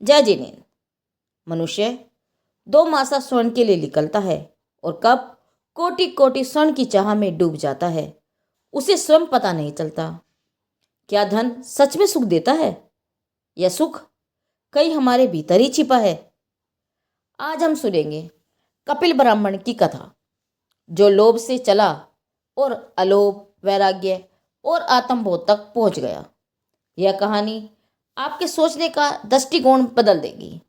जय जिनेन्द्र। मनुष्य दो मासा स्वर्ण के लिए निकलता है और कब कोटि कोटि स्वर्ण की चाह में डूब जाता है, उसे स्वयं पता नहीं चलता। क्या धन सच में सुख देता है या सुख कहीं हमारे भीतर ही छिपा है? आज हम सुनेंगे कपिल ब्राह्मण की कथा, जो लोभ से चला और अलोभ, वैराग्य और आत्मबोध तक पहुंच गया। यह कहानी आपके सोचने का दृष्टिकोण बदल देगी।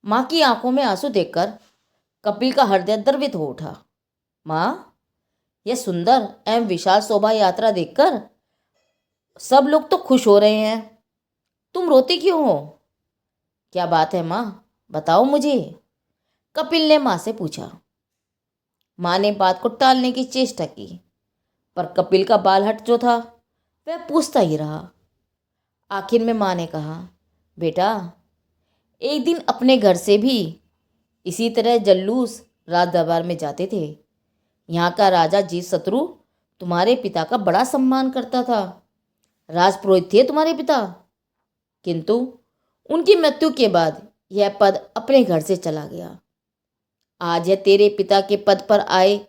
माँ की आंखों में आंसू देखकर कपिल का हृदय द्रवित हो उठा। माँ, यह सुंदर एवं विशाल शोभा यात्रा देखकर सब लोग तो खुश हो रहे हैं, तुम रोती क्यों हो? क्या बात है माँ, बताओ मुझे, कपिल ने माँ से पूछा। माँ ने बात को टालने की चेष्टा की, पर कपिल का बालहट जो था वह पूछता ही रहा। आखिर में माँ ने कहा, बेटा, एक दिन अपने घर से भी इसी तरह जल्लूस राज दरबार में जाते थे। यहाँ का राजा जीत शत्रु तुम्हारे पिता का बड़ा सम्मान करता था। राजपुरोहित थे तुम्हारे पिता, किंतु उनकी मृत्यु के बाद यह पद अपने घर से चला गया। आज यह तेरे पिता के पद पर आए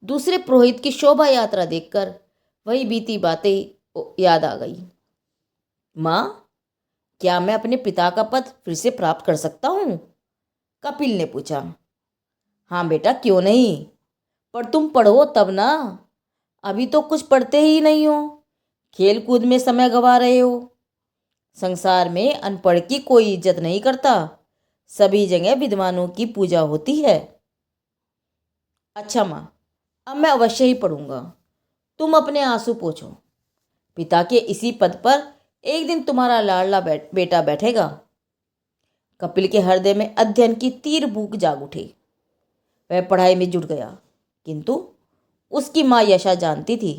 दूसरे पुरोहित की शोभा यात्रा देखकर वही बीती बातें याद आ गई। माँ, क्या मैं अपने पिता का पद फिर से प्राप्त कर सकता हूँ? कपिल ने पूछा। हाँ बेटा, क्यों नहीं, पर तुम पढ़ो तब ना। अभी तो कुछ पढ़ते ही नहीं हो, खेल कूद में समय गंवा रहे हो। संसार में अनपढ़ की कोई इज्जत नहीं करता, सभी जगह विद्वानों की पूजा होती है। अच्छा माँ, अब मैं अवश्य ही पढ़ूंगा। तुम अपने आंसू पोंछो। पिता के इसी पद पर एक दिन तुम्हारा लाडला बेटा बैठेगा। कपिल के हृदय में अध्ययन की तीर भूख जाग उठी। वह पढ़ाई में जुट गया, किंतु उसकी माँ यशा जानती थी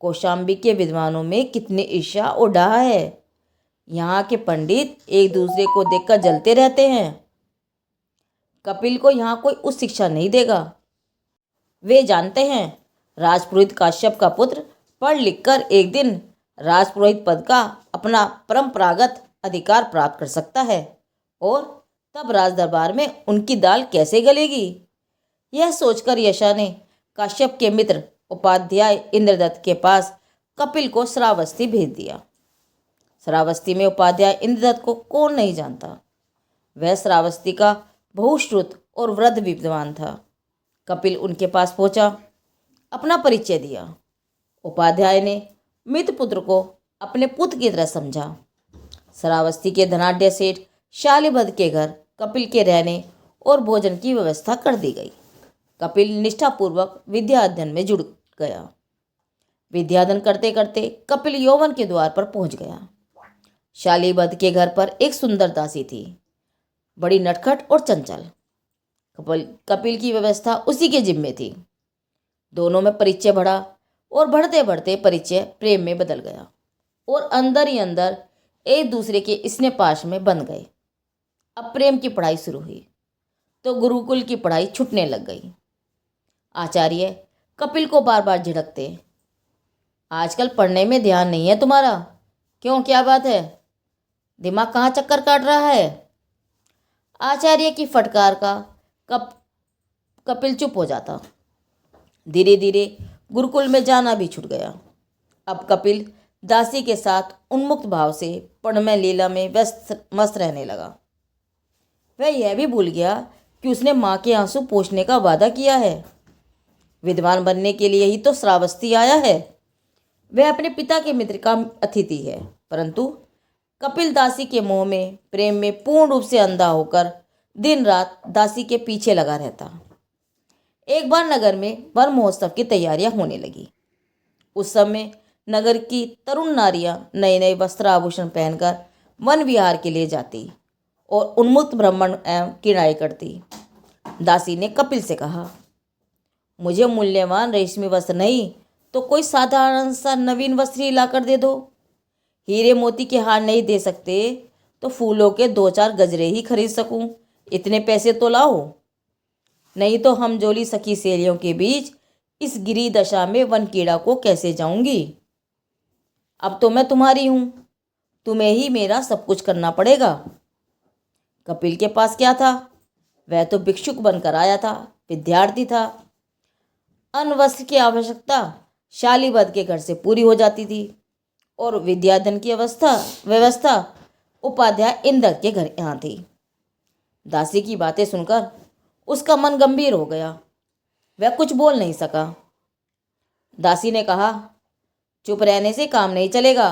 कौशाम्बी के विद्वानों में कितनी ईर्ष्या और डाह है। यहाँ के पंडित एक दूसरे को देखकर जलते रहते हैं। कपिल को यहाँ कोई उच्च शिक्षा नहीं देगा। वे जानते हैं राजपुरोहित काश्यप का पुत्र पढ़ लिखकर एक दिन राजपुरोहित पद का अपना परंपरागत अधिकार प्राप्त कर सकता है, और तब राज दरबार में उनकी दाल कैसे गलेगी। यह सोचकर यशा ने काश्यप के मित्र उपाध्याय इंद्रदत्त के पास कपिल को श्रावस्ती भेज दिया। श्रावस्ती में उपाध्याय इंद्रदत्त को कौन नहीं जानता। वह श्रावस्ती का बहुश्रुत और वृद्ध विद्वान था। कपिल उनके पास पहुंचा, अपना परिचय दिया। उपाध्याय ने मित्र पुत्र को अपने पुत्र की तरह समझा। श्रावस्ती के धनाढ्य सेठ शालिभद्र के घर कपिल के रहने और भोजन की व्यवस्था कर दी गई। कपिल निष्ठापूर्वक विद्या अध्ययन में जुड़ गया। विद्याध्ययन करते करते कपिल यौवन के द्वार पर पहुंच गया। शालिभद्र के घर पर एक सुंदर दासी थी, बड़ी नटखट और चंचल। कपिल की व्यवस्था उसी के जिम्मे थी। दोनों में परिचय बढ़ा और बढ़ते बढ़ते परिचय प्रेम में बदल गया, और अंदर ही अंदर एक दूसरे के स्नेह पाश में बंध गए। अब प्रेम की पढ़ाई शुरू हुई तो गुरुकुल की पढ़ाई छूटने लग गई। आचार्य कपिल को बार बार झिड़कते, आजकल पढ़ने में ध्यान नहीं है तुम्हारा, क्यों, क्या बात है, दिमाग कहाँ चक्कर काट रहा है? आचार्य की फटकार का कपिल चुप हो जाता। धीरे धीरे गुरुकुल में जाना भी छूट गया। अब कपिल दासी के साथ उन्मुक्त भाव से पढ़मय लीला में मस्त रहने लगा। वह यह भी भूल गया कि उसने माँ के आंसू पोंछने का वादा किया है। विद्वान बनने के लिए ही तो श्रावस्ती आया है। वह अपने पिता के मित्र का अतिथि है, परंतु कपिल दासी के मोह में, प्रेम में पूर्ण रूप से अंधा होकर दिन रात दासी के पीछे लगा रहता। एक बार नगर में वन महोत्सव की तैयारियां होने लगी। उस समय नगर की तरुण नारियां नए नए वस्त्र आभूषण पहनकर वन विहार के लिए जाती और उन्मुक्त भ्रमण एवं किराए करती। दासी ने कपिल से कहा, मुझे मूल्यवान रेशमी वस्त्र नहीं तो कोई साधारण सा नवीन वस्त्र ही लाकर दे दो। हीरे मोती के हार नहीं दे सकते तो फूलों के 2-4 गजरे ही खरीद सकूं, इतने पैसे तो लाओ, नहीं तो हम जोली सखी सहेलियों के बीच इस गिरी दशा में वन कीड़ा को कैसे जाऊंगी। अब तो मैं तुम्हारी हूँ, तुम्हें ही मेरा सब कुछ करना पड़ेगा। कपिल के पास क्या था? वह तो भिक्षुक बनकर आया था, विद्यार्थी था। अन्न वस्त्र की आवश्यकता शालीवध के घर से पूरी हो जाती थी और विद्याधन की व्यवस्था उपाध्याय इंद्र के घर यहाँ थी। दासी की बातें सुनकर उसका मन गंभीर हो गया। वह कुछ बोल नहीं सका। दासी ने कहा, चुप रहने से काम नहीं चलेगा,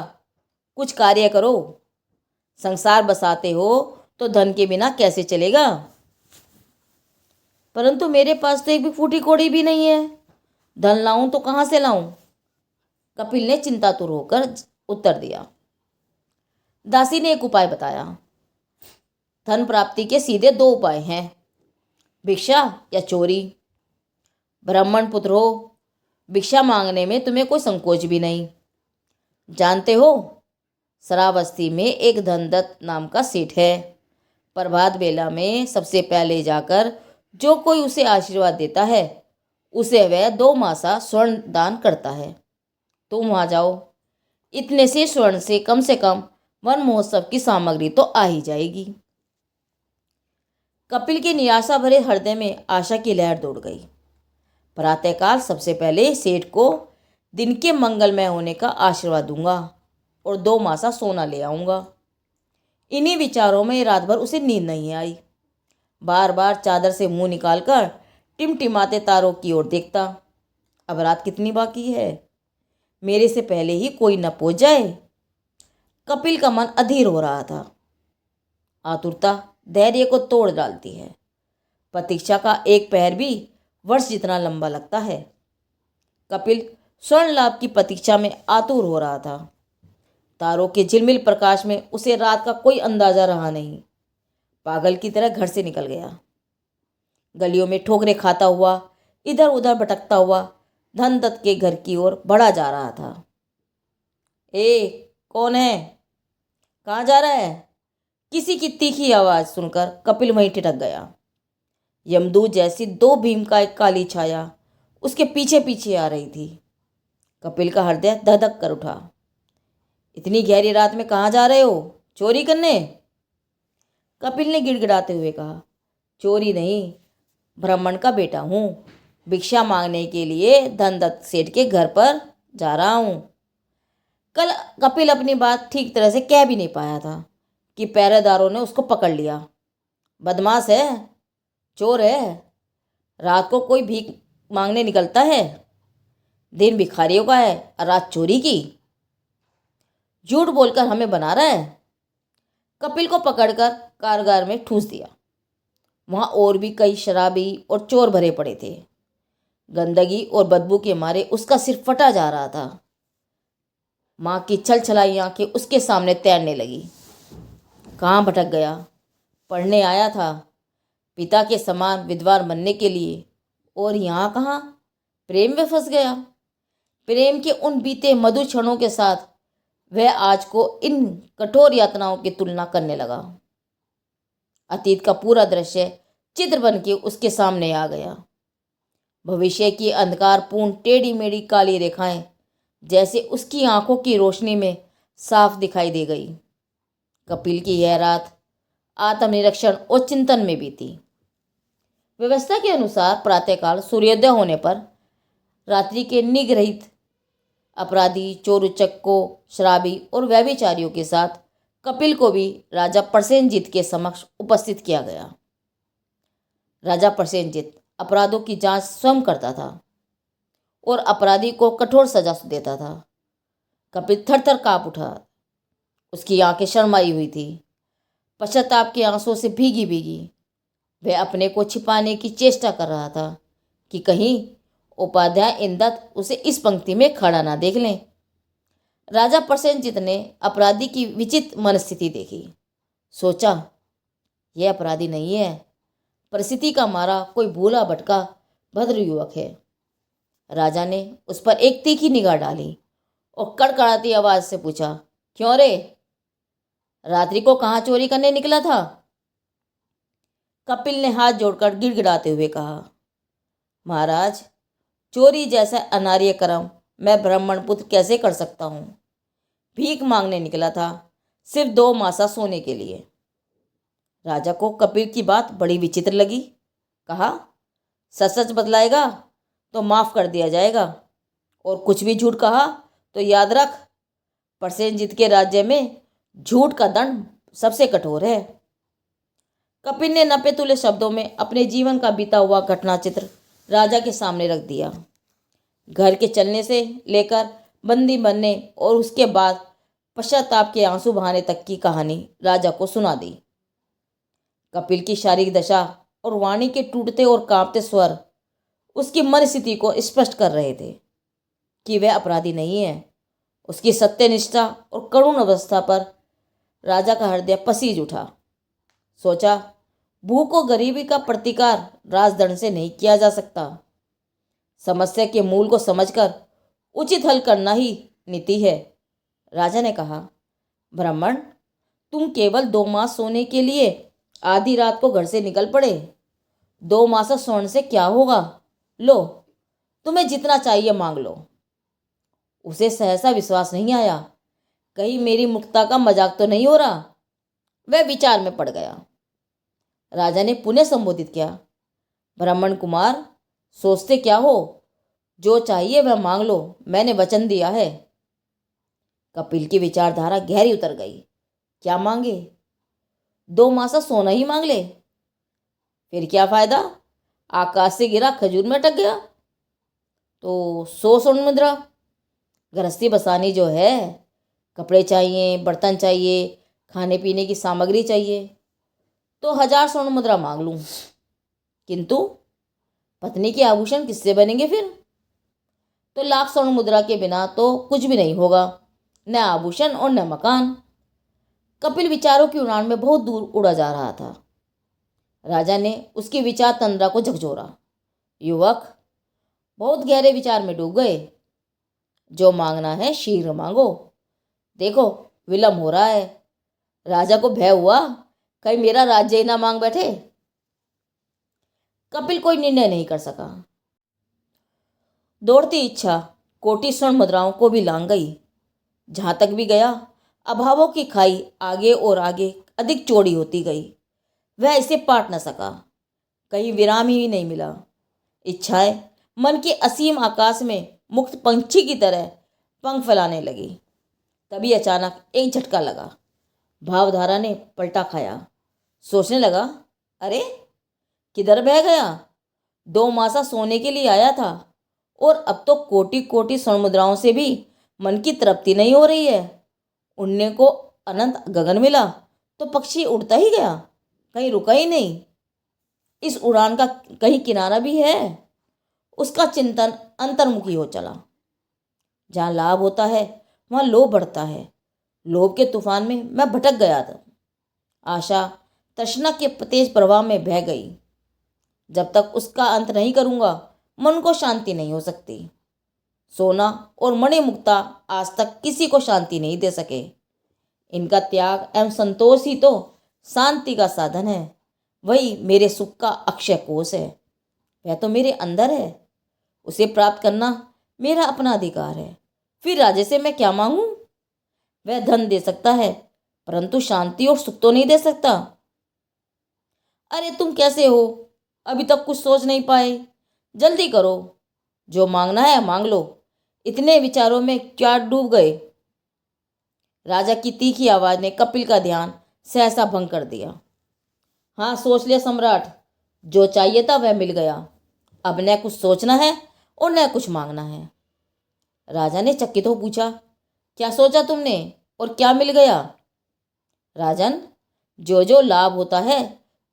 कुछ कार्य करो। संसार बसाते हो तो धन के बिना कैसे चलेगा? परंतु मेरे पास तो एक भी फूटी कोड़ी भी नहीं है, धन लाऊं तो कहाँ से लाऊं? कपिल ने चिंतातुर होकर उत्तर दिया। दासी ने एक उपाय बताया। धन प्राप्ति के सीधे दो उपाय हैं, भिक्षा या चोरी। ब्राह्मण पुत्र हो, भिक्षा मांगने में तुम्हें कोई संकोच भी नहीं। जानते हो, श्रावस्ती में एक धनदत्त नाम का सेठ है। प्रभात बेला में सबसे पहले जाकर जो कोई उसे आशीर्वाद देता है उसे वह 2 मासा स्वर्ण दान करता है। तुम वहाँ जाओ, इतने से स्वर्ण से कम वन महोत्सव की सामग्री तो आ ही जाएगी। कपिल के निराशा भरे हृदय में आशा की लहर दौड़ गई। प्रातःकाल सबसे पहले सेठ को दिन के मंगलमय होने का आशीर्वाद दूंगा और 2 मासा सोना ले आऊंगा। इन्हीं विचारों में रात भर उसे नींद नहीं आई। बार बार चादर से मुंह निकालकर टिमटिमाते तारों की ओर देखता। अब रात कितनी बाकी है, मेरे से पहले ही कोई न पहुंच जाए। कपिल का मन अधीर हो रहा था। आतुरता धैर्य को तोड़ डालती है। प्रतीक्षा का एक पहर भी वर्ष जितना लंबा लगता है। कपिल स्वर्ण लाभ की प्रतीक्षा में आतुर हो रहा था। तारों के झिलमिल प्रकाश में उसे रात का कोई अंदाजा रहा नहीं। पागल की तरह घर से निकल गया। गलियों में ठोकरें खाता हुआ, इधर उधर भटकता हुआ धनदत्त के घर की ओर बढ़ा जा रहा था। ए, कौन है? कहाँ जा रहा है? किसी की तीखी आवाज़ सुनकर कपिल वहीं ठिठक गया। यमदूत जैसी 2 भीमकाय काली छाया उसके पीछे पीछे आ रही थी। कपिल का हृदय धधक कर उठा। इतनी गहरी रात में कहाँ जा रहे हो? चोरी करने? कपिल ने गिड़गिड़ाते हुए कहा। चोरी नहीं, ब्राह्मण का बेटा हूँ। भिक्षा मांगने के लिए धनदत्त सेठ के घर पर जा रहा हूँ। कल कपिल अपनी बात ठीक तरह से कह भी नहीं पाया था कि पहरेदारों ने उसको पकड़ लिया। बदमाश है, चोर है। रात को कोई भीख मांगने निकलता है? दिन भिखारियों का है और रात चोरी की। झूठ बोलकर हमें बना रहा है। कपिल को पकड़कर कारागार में ठूंस दिया। वहाँ और भी कई शराबी और चोर भरे पड़े थे। गंदगी और बदबू के मारे उसका सिर फटा जा रहा था। माँ की छलछलाई आंखें उसके सामने तैरने लगी। कहाँ भटक गया? पढ़ने आया था पिता के समान विद्वान बनने के लिए, और यहाँ कहाँ प्रेम में फंस गया। प्रेम के उन बीते मधुर क्षणों के साथ वह आज को इन कठोर यातनाओं की तुलना करने लगा। अतीत का पूरा दृश्य चित्र बन के उसके सामने आ गया। भविष्य की अंधकारपूर्ण टेढ़ी मेढ़ी काली रेखाएं जैसे उसकी आंखों की रोशनी में साफ दिखाई दे गई। कपिल की यह रात आत्मनिरीक्षण और चिंतन में बीती। व्यवस्था के अनुसार प्रातःकाल सूर्योदय होने पर रात्रि के निगृहित अपराधी, चोर उचक्कों, शराबी और व्यभिचारियों के साथ कपिल को भी राजा प्रसेनजीत के समक्ष उपस्थित किया गया। राजा प्रसेनजीत अपराधों की जांच स्वयं करता था और अपराधी को कठोर सजा देता था। कपिल थर थर काँप उठा। उसकी आंखें शर्माई हुई थी, पश्चाताप के आंसुओं से भीगी भीगी। वह अपने को छिपाने की चेष्टा कर रहा था कि कहीं उपाध्याय इंदत्त उसे इस पंक्ति में खड़ा ना देख लें। राजा प्रसेनजीत ने अपराधी की विचित्र मनस्थिति देखी। सोचा, यह अपराधी नहीं है, परिस्थिति का मारा कोई भूला भटका भद्र युवक है। राजा ने उस पर एक तीखी निगाह डाली और कड़कड़ाती आवाज से पूछा, क्यों रे, रात्रि को कहाँ चोरी करने निकला था? कपिल ने हाथ जोड़कर गिड़गिड़ाते हुए कहा, महाराज, चोरी जैसा अनार्य कर्म मैं ब्राह्मण पुत्र कैसे कर सकता हूँ? भीख मांगने निकला था, सिर्फ 2 मासा सोने के लिए। राजा को कपिल की बात बड़ी विचित्र लगी। कहा, सच सच बतलाएगा तो माफ कर दिया जाएगा, और कुछ भी झूठ कहा तो याद रख, प्रसेनजीत के राज्य में झूठ का दंड सबसे कठोर है। कपिल ने नपे तुले शब्दों में अपने जीवन का बीता हुआ घटना चित्र राजा के सामने रख दिया। घर के चलने से लेकर बंदी बनने और उसके बाद पश्चाताप के आंसू बहाने तक की कहानी राजा को सुना दी। कपिल की शारीरिक दशा और वाणी के टूटते और कांपते स्वर उसकी मन स्थिति को स्पष्ट कर रहे थे कि वह अपराधी नहीं है। उसकी सत्यनिष्ठा और करुण अवस्था पर राजा का हृदय पसीज उठा। सोचा, भूख और गरीबी का प्रतिकार राजदंड से नहीं किया जा सकता। समस्या के मूल को समझकर उचित हल करना ही नीति है। राजा ने कहा, ब्राह्मण, तुम केवल 2 मास सोने के लिए आधी रात को घर से निकल पड़े। 2 मास सोने से क्या होगा? लो, तुम्हें जितना चाहिए मांग लो। उसे सहसा विश्वास नहीं आया। कहीं मेरी मुक्तता का मजाक तो नहीं हो रहा? वह विचार में पड़ गया। राजा ने पुनः संबोधित किया, ब्राह्मण कुमार, सोचते क्या हो? जो चाहिए वह मांग लो, मैंने वचन दिया है। कपिल की विचारधारा गहरी उतर गई। क्या मांगे? 2 मासा सोना ही मांग ले। फिर क्या फायदा? आकाश से गिरा खजूर में अटक गया। तो 100 स्वर्ण मुद्रा गृहस्थी बसानी जो है, कपड़े चाहिए, बर्तन चाहिए, खाने पीने की सामग्री चाहिए, तो 1000 स्वर्ण मुद्रा मांग लूं। किंतु पत्नी के आभूषण किससे बनेंगे फिर? तो 1,00,000 स्वर्ण मुद्रा के बिना तो कुछ भी नहीं होगा, न आभूषण और न मकान। कपिल विचारों की उड़ान में बहुत दूर उड़ा जा रहा था। राजा ने उसकी विचार तंद्रा को झकझोरा। युवक, बहुत गहरे विचार में डूब गए। जो मांगना है शीघ्र मांगो। देखो, विलंब हो रहा है। राजा को भय हुआ, कहीं मेरा राज्य ही ना मांग बैठे। कपिल कोई निर्णय नहीं कर सका। दौड़ती इच्छा कोटि स्वर्ण मुद्राओं को भी लांग गई। जहां तक भी गया, अभावों की खाई आगे और आगे अधिक चौड़ी होती गई। वह इसे पाट न सका। कहीं विराम ही नहीं मिला। इच्छाएं मन के असीम आकाश में मुक्त पंछी की तरह पंख फैलाने लगी। तभी अचानक एक झटका लगा। भावधारा ने पलटा खाया। सोचने लगा, अरे किधर बह गया? 2 मासा सोने के लिए आया था और अब तो कोटि कोटि स्वर्ण मुद्राओं से भी मन की तृप्ति नहीं हो रही है। उड़ने को अनंत गगन मिला तो पक्षी उड़ता ही गया, कहीं रुका ही नहीं। इस उड़ान का कहीं किनारा भी है? उसका चिंतन अंतर्मुखी हो चला। जहाँ लाभ होता है वहाँ लोभ बढ़ता है। लोभ के तूफान में मैं भटक गया था। आशा तृष्णा के तेज प्रवाह में बह गई। जब तक उसका अंत नहीं करूँगा, मन को शांति नहीं हो सकती। सोना और मणिमुक्ता आज तक किसी को शांति नहीं दे सके। इनका त्याग एवं संतोष ही तो शांति का साधन है। वही मेरे सुख का अक्षय कोष है। वह तो मेरे अंदर है। उसे प्राप्त करना मेरा अपना अधिकार है। फिर राजे से मैं क्या मांगूं? वह धन दे सकता है, परंतु शांति और सुख तो नहीं दे सकता। अरे तुम कैसे हो? अभी तक कुछ सोच नहीं पाए? जल्दी करो, जो मांगना है मांग लो। इतने विचारों में क्या डूब गए? राजा की तीखी आवाज ने कपिल का ध्यान सहसा भंग कर दिया। हाँ, सोच लिया सम्राट। जो चाहिए था वह मिल गया। अब न कुछ सोचना है और न कुछ मांगना है। राजा ने चकित हो पूछा, क्या सोचा तुमने और क्या मिल गया? राजन, जो जो लाभ होता है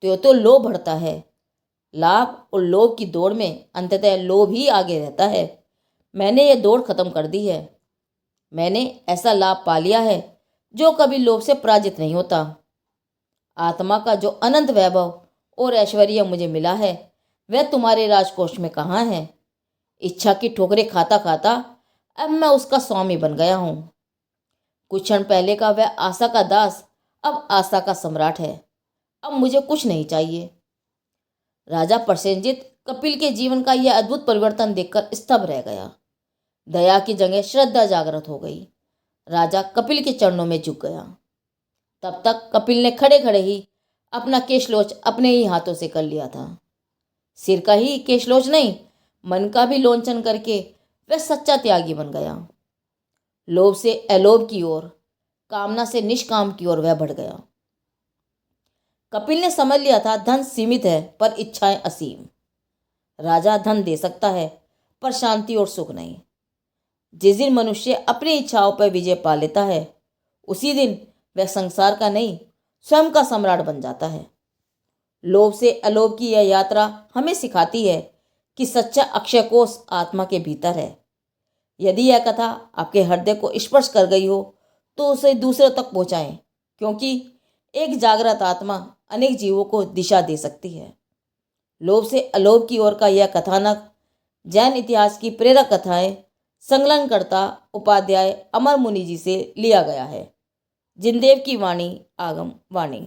तो लोभ बढ़ता है। लाभ और लोभ की दौड़ में अंततः लोभ ही आगे रहता है। मैंने ये दौड़ खत्म कर दी है। मैंने ऐसा लाभ पा लिया है जो कभी लोभ से पराजित नहीं होता। आत्मा का जो अनंत वैभव और ऐश्वर्य मुझे मिला है, वह तुम्हारे राजकोष में कहाँ है? इच्छा की ठोकरें खाता खाता अब मैं उसका स्वामी बन गया हूँ। कुछ क्षण पहले का वह आशा का दास अब आशा का सम्राट है। अब मुझे कुछ नहीं चाहिए। राजा प्रसेनजीत कपिल के जीवन का यह अद्भुत परिवर्तन देखकर स्तब्ध रह गया। दया की जगह श्रद्धा जागृत हो गई। राजा कपिल के चरणों में झुक गया। तब तक कपिल ने खड़े खड़े ही अपना केशलोच अपने ही हाथों से कर लिया था। सिर का ही केशलोच नहीं, मन का भी लोंचन करके वह सच्चा त्यागी बन गया। लोभ से अलोभ की ओर, कामना से निष्काम की ओर वह बढ़ गया। कपिल ने समझ लिया था धन सीमित है पर इच्छाएं असीम। राजा धन दे सकता है पर शांति और सुख नहीं। जिस दिन मनुष्य अपनी इच्छाओं पर विजय पा लेता है, उसी दिन वह संसार का नहीं, स्वयं का सम्राट बन जाता है। लोभ से अलोभ की यह यात्रा हमें सिखाती है कि सच्चा अक्षय कोष आत्मा के भीतर है। यदि यह कथा आपके हृदय को स्पर्श कर गई हो तो उसे दूसरों तक पहुंचाएं, क्योंकि एक जागृत आत्मा अनेक जीवों को दिशा दे सकती है। लोभ से अलोभ की ओर का यह कथानक जैन इतिहास की प्रेरक कथाएं संकलनकर्ता उपाध्याय अमर मुनि जी से लिया गया है। जिनदेव की वाणी, आगम वाणी।